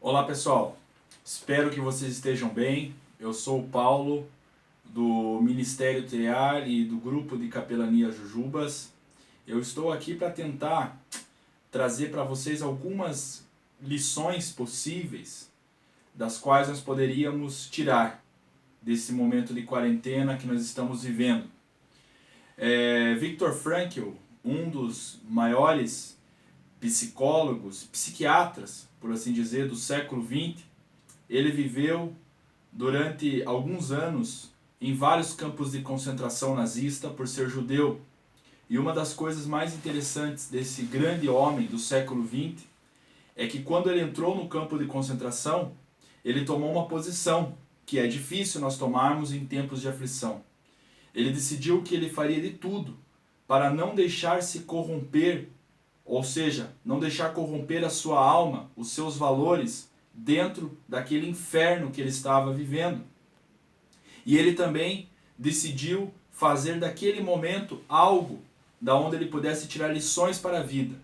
Olá pessoal, espero que vocês estejam bem. Eu sou o Paulo do Ministério TEAR e do grupo de Capelania Jujubas. Eu estou aqui para tentar trazer para vocês algumas lições possíveis das quais nós poderíamos tirar desse momento de quarentena que nós estamos vivendo. Viktor Frankl, um dos maiores psicólogos, psiquiatras, por assim dizer, do século XX, ele viveu durante alguns anos em vários campos de concentração nazista por ser judeu. E uma das coisas mais interessantes desse grande homem do século XX é que quando ele entrou no campo de concentração, ele tomou uma posição que é difícil nós tomarmos em tempos de aflição. Ele decidiu que ele faria de tudo para não deixar se corromper, ou seja, não deixar corromper a sua alma, os seus valores, dentro daquele inferno que ele estava vivendo. E ele também decidiu fazer daquele momento algo da onde ele pudesse tirar lições para a vida.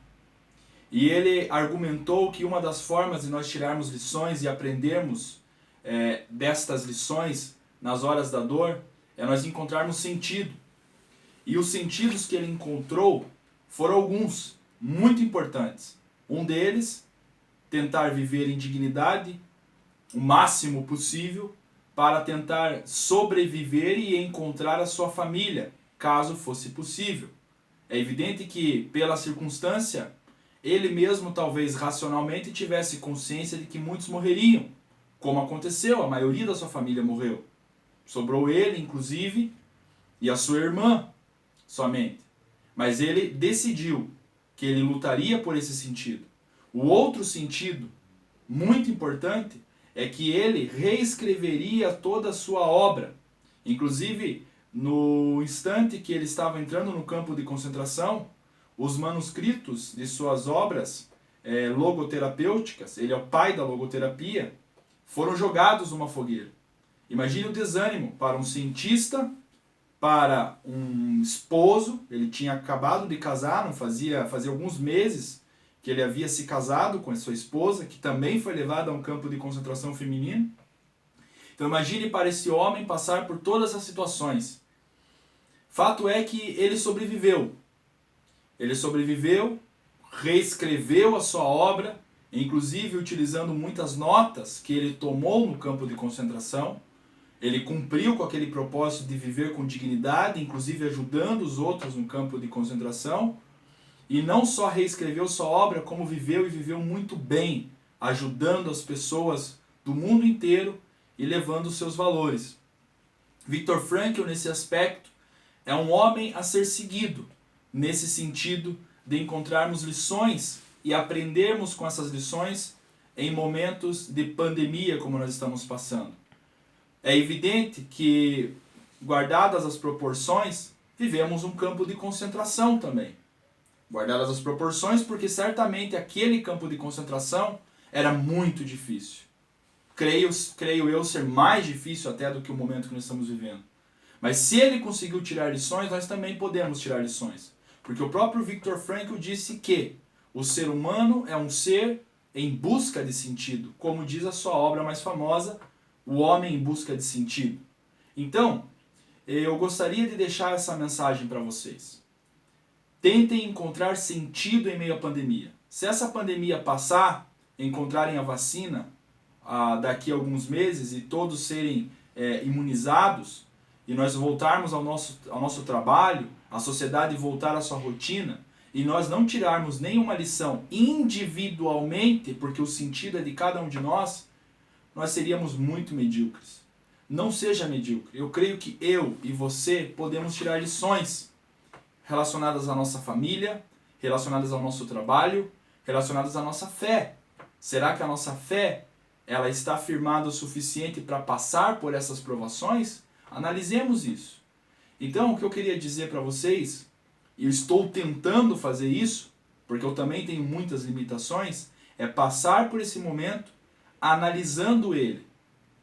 E ele argumentou que uma das formas de nós tirarmos lições e aprendermos destas lições nas horas da dor é nós encontrarmos sentido. E os sentidos que ele encontrou foram alguns muito importantes. Um deles, tentar viver em dignidade o máximo possível para tentar sobreviver e encontrar a sua família, caso fosse possível. É evidente que, pela circunstância, ele mesmo talvez racionalmente tivesse consciência de que muitos morreriam, como aconteceu, a maioria da sua família morreu. Sobrou ele, inclusive, e a sua irmã somente. Mas ele decidiu que ele lutaria por esse sentido. O outro sentido, muito importante, é que ele reescreveria toda a sua obra. Inclusive, no instante que ele estava entrando no campo de concentração, os manuscritos de suas obras logoterapêuticas, ele é o pai da logoterapia, foram jogados numa fogueira. Imagine o desânimo para um cientista, para um esposo. Ele tinha acabado de casar, não fazia alguns meses que ele havia se casado com a sua esposa, que também foi levada a um campo de concentração feminino. Então imagine para esse homem passar por todas essas situações. Fato é que ele sobreviveu. Ele sobreviveu, reescreveu a sua obra, inclusive utilizando muitas notas que ele tomou no campo de concentração. Ele cumpriu com aquele propósito de viver com dignidade, inclusive ajudando os outros no campo de concentração. E não só reescreveu sua obra, como viveu e viveu muito bem, ajudando as pessoas do mundo inteiro e levando os seus valores. Viktor Frankl, nesse aspecto, é um homem a ser seguido, nesse sentido de encontrarmos lições e aprendermos com essas lições em momentos de pandemia como nós estamos passando. É evidente que, guardadas as proporções, vivemos um campo de concentração também. Guardadas as proporções, porque certamente aquele campo de concentração era muito difícil. Creio eu ser mais difícil até do que o momento que nós estamos vivendo. Mas se ele conseguiu tirar lições, nós também podemos tirar lições. Porque o próprio Viktor Frankl disse que o ser humano é um ser em busca de sentido, como diz a sua obra mais famosa, O Homem em Busca de Sentido. Então, eu gostaria de deixar essa mensagem para vocês. Tentem encontrar sentido em meio à pandemia. Se essa pandemia passar, encontrarem a vacina daqui a alguns meses e todos serem imunizados, e nós voltarmos ao nosso trabalho, a sociedade voltar à sua rotina, e nós não tirarmos nenhuma lição individualmente, porque o sentido é de cada um de nós seríamos muito medíocres. Não seja medíocre. Eu creio que eu e você podemos tirar lições relacionadas à nossa família, relacionadas ao nosso trabalho, relacionadas à nossa fé. Será que a nossa fé ela está firmada o suficiente para passar por essas provações? Analisemos isso. Então, o que eu queria dizer para vocês, e eu estou tentando fazer isso, porque eu também tenho muitas limitações, é passar por esse momento analisando ele,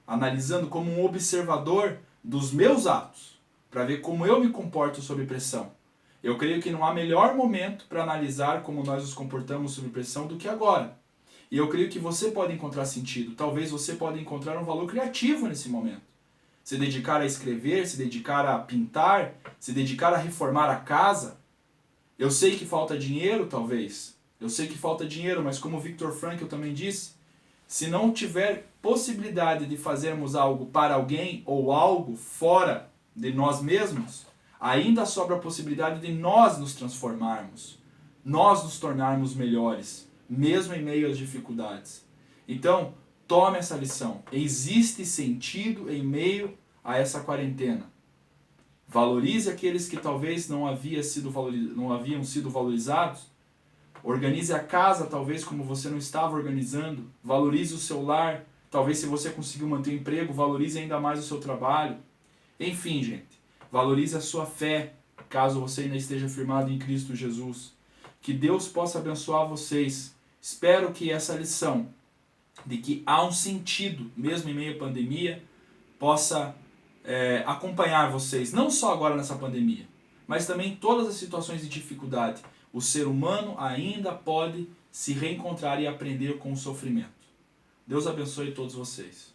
analisando como um observador dos meus atos, para ver como eu me comporto sob pressão. Eu creio que não há melhor momento para analisar como nós nos comportamos sob pressão do que agora. E eu creio que você pode encontrar sentido. Talvez você pode encontrar um valor criativo nesse momento. Se dedicar a escrever, se dedicar a pintar, se dedicar a reformar a casa. Eu sei que falta dinheiro, talvez. Eu sei que falta dinheiro, mas como o Viktor Frankl também disse, se não tiver possibilidade de fazermos algo para alguém ou algo fora de nós mesmos, ainda sobra a possibilidade de nós nos transformarmos, nós nos tornarmos melhores, mesmo em meio às dificuldades. Então, tome essa lição. Existe sentido em meio a essa quarentena. Valorize aqueles que talvez não haviam sido valorizados. Organize a casa, talvez como você não estava organizando. Valorize o seu lar. Talvez se você conseguiu manter o emprego, valorize ainda mais o seu trabalho. Enfim, gente, valorize a sua fé, caso você ainda esteja firmado em Cristo Jesus. Que Deus possa abençoar vocês. Espero que essa lição de que há um sentido, mesmo em meio à pandemia, possa acompanhar vocês, não só agora nessa pandemia, mas também em todas as situações de dificuldade. O ser humano ainda pode se reencontrar e aprender com o sofrimento. Deus abençoe todos vocês.